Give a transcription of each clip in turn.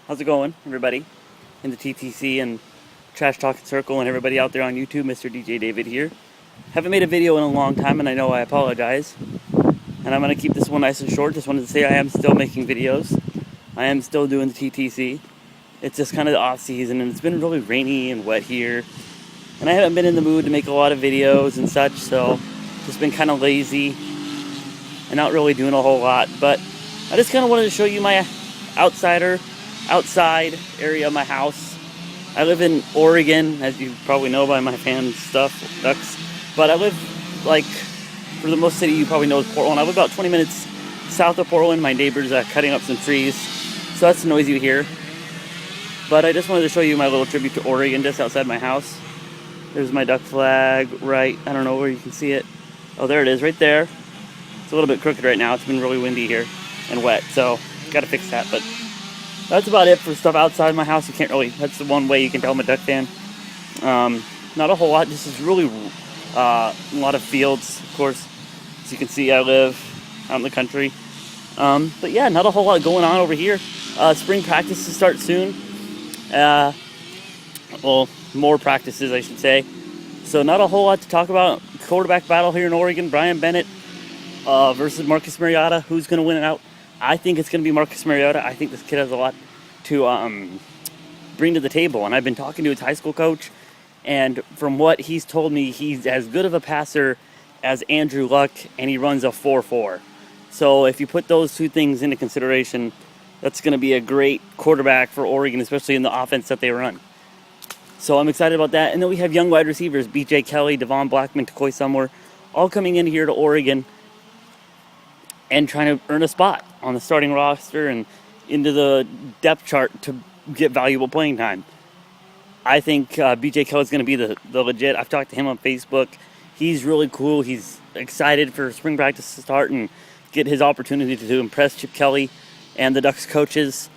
How's it going, everybody? In the TTC and Trash Talking Circle and everybody out there on YouTube, Mr. DJ David here. Haven't made a video in a long time, and I know I apologize. And I'm going to keep this one nice and short. Just wanted to say I am still making videos. I am still doing the TTC. It's just kind of the off season, and it's been really rainy and wet here. And I haven't been in the mood to make a lot of videos and such, so just been kind of lazy and not really doing a whole lot. But I just kind of wanted to show you my outside area of my house. I live in Oregon, as you probably know by my fan stuff, ducks. But I live, for the most city you probably know is Portland. I live about 20 minutes south of Portland. My neighbor's cutting up some trees, so that's the noise you hear. But I just wanted to show you my little tribute to Oregon just outside my house. There's my duck flag, right, I don't know where you can see it. Oh, there it is, right there. It's a little bit crooked right now. It's been really windy here and wet, so gotta fix that. But that's about it for stuff outside my house. You can't really, that's the one way you can tell I'm a duck fan. Not a whole lot, this is really a lot of fields, of course. As you can see, I live out in the country. But yeah, not a whole lot going on over here. Spring practices start soon. Well, more practices, I should say. So not a whole lot to talk about. Quarterback battle here in Oregon. Brian Bennett versus Marcus Mariota. Who's going to win it out? I think it's going to be Marcus Mariota. I think this kid has a lot to bring to the table. And I've been talking to his high school coach, and from what he's told me, he's as good of a passer as Andrew Luck, and he runs a 4.4. So if you put those two things into consideration, that's going to be a great quarterback for Oregon, especially in the offense that they run. So I'm excited about that. And then we have young wide receivers, B.J. Kelly, Devon Blackman, Takoy Sumler, all coming in here to Oregon and trying to earn a spot on the starting roster and into the depth chart to get valuable playing time. I think B.J. Kelly is going to be the legit. I've talked to him on Facebook. He's really cool. He's excited for spring practice to start and get his opportunity to impress Chip Kelly and the Ducks coaches.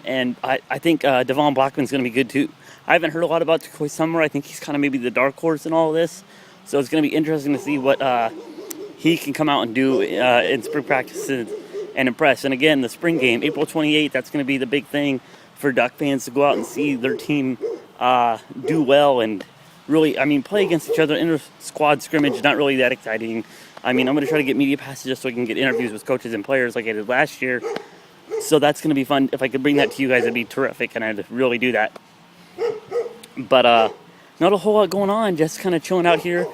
And I think Devon Blackman's going to be good too. I haven't heard a lot about Takoy Sumler. I think he's kind of maybe the dark horse in all of this. So it's going to be interesting to see what he can come out and do in spring practices and impress. And again, the spring game, April 28th, that's going to be the big thing for Duck fans to go out and see their team do well and really, play against each other. Inter-squad scrimmage, not really that exciting. I'm going to try to get media passes just so I can get interviews with coaches and players like I did last year. So that's going to be fun. If I could bring that to you guys, it'd be terrific, and I'd really do that. But not a whole lot going on, just kind of chilling out here,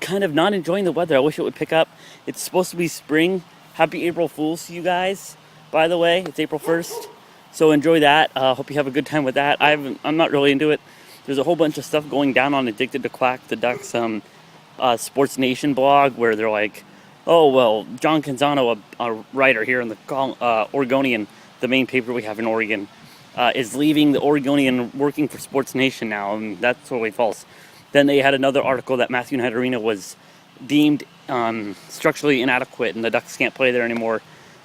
kind of not enjoying the weather. I wish it would pick up. It's supposed to be spring. Happy April Fools to you guys, by the way. It's April 1st, so enjoy that. Hope you have a good time with that. I'm not really into it. There's a whole bunch of stuff going down on Addicted to Quack, the Ducks Sports Nation blog, where they're like, oh, well, John Canzano, a writer here in the Oregonian, the main paper we have in Oregon, is leaving the Oregonian, working for Sports Nation now, and that's totally false. Then they had another article that Matthew Niederina was deemed structurally inadequate, and the Ducks can't play there anymore.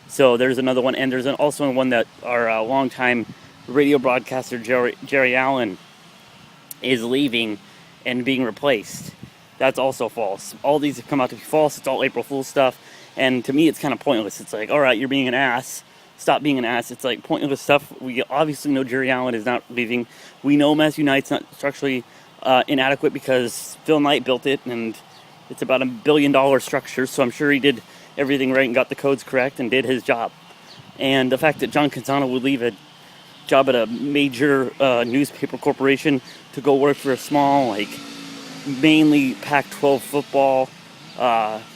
So there's another one, and there's also one that our longtime radio broadcaster Jerry Allen is leaving and being replaced. That's also false. All these have come out to be false. It's all April Fool's stuff, and to me, it's kind of pointless. It's like, all right, you're being an ass. Stop being an ass. It's like pointless stuff. We obviously know Jerry Allen is not leaving. We know Matthew Knight's not structurally inadequate because Phil Knight built it, and it's about $1 billion structure, so I'm sure he did everything right and got the codes correct and did his job. And the fact that John Canzano would leave a job at a major newspaper corporation to go work for a small, mainly Pac-12 football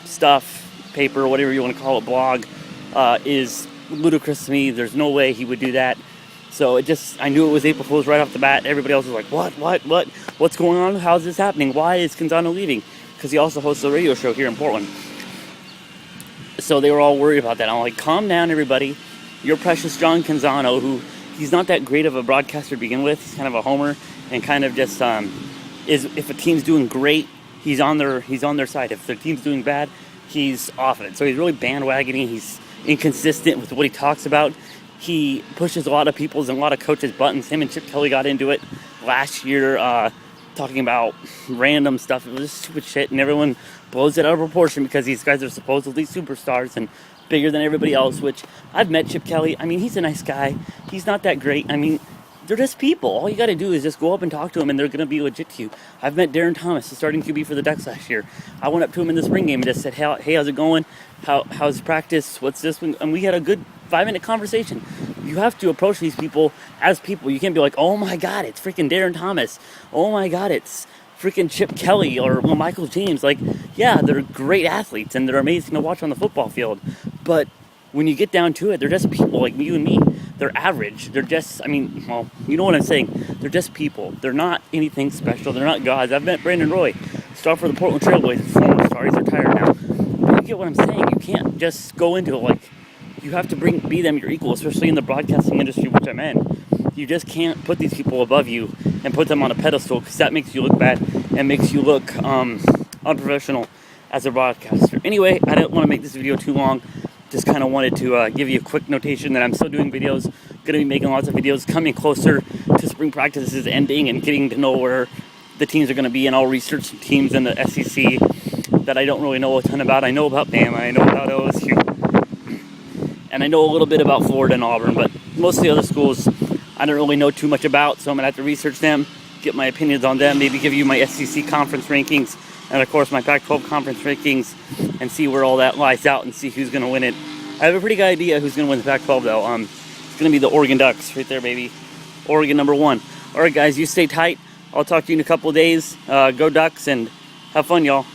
stuff, paper, whatever you want to call it, blog, is ludicrous to me. There's no way he would do that. So I knew it was April Fool's right off the bat. Everybody else was like, what? What's going on? How's this happening? Why is Canzano leaving? Because he also hosts a radio show here in Portland. So they were all worried about that. I'm like, calm down, everybody. Your precious John Canzano, who he's not that great of a broadcaster to begin with. He's kind of a homer and kind of just if a team's doing great, he's on their side. If their team's doing bad, he's off it. So he's really bandwagoning. He's inconsistent with what he talks about. He pushes a lot of people's and a lot of coaches' buttons. Him and Chip Kelly got into it last year, talking about random stuff. It was just stupid shit, and everyone blows it out of proportion because these guys are supposedly superstars, and bigger than everybody else, which I've met Chip Kelly. I mean, he's a nice guy. He's not that great. I mean, they're just people. All you got to do is just go up and talk to them, and they're going to be legit to you. I've met Darren Thomas, the starting QB for the Ducks last year. I went up to him in the spring game and just said, hey, how's it going? How's practice? What's this one? And we had a good 5-minute conversation. You have to approach these people as people. You can't be like, oh my God, it's freaking Darren Thomas. Oh my God, it's freaking Chip Kelly or Michael James. Like, yeah, they're great athletes and they're amazing to watch on the football field. But when you get down to it, they're just people like you and me. They're average. They're just, I mean, well, you know what I'm saying. They're just people. They're not anything special. They're not gods. I've met Brandon Roy, star for the Portland Trailblazers, former star. He's retired now. But you get what I'm saying. You can't just go into it like, you have to be them your equal, especially in the broadcasting industry, which I'm in. You just can't put these people above you and put them on a pedestal, because that makes you look bad and makes you look unprofessional as a broadcaster. Anyway, I didn't want to make this video too long. Just kind of wanted to give you a quick notation that I'm still doing videos. Going to be making lots of videos coming closer to spring practices ending and getting to know where the teams are going to be. And I'll research some teams in the SEC that I don't really know a ton about. I know about Bama, I know about OSU, and I know a little bit about Florida and Auburn, but most of the other schools I don't really know too much about, so I'm going to have to research them, get my opinions on them, maybe give you my SEC conference rankings, and of course my Pac-12 conference rankings, and see where all that lies out and see who's going to win it. I have a pretty good idea who's going to win the Pac-12 though. It's going to be the Oregon Ducks right there, baby. Oregon #1. All right, guys, you stay tight. I'll talk to you in a couple of days. Go Ducks and have fun, y'all.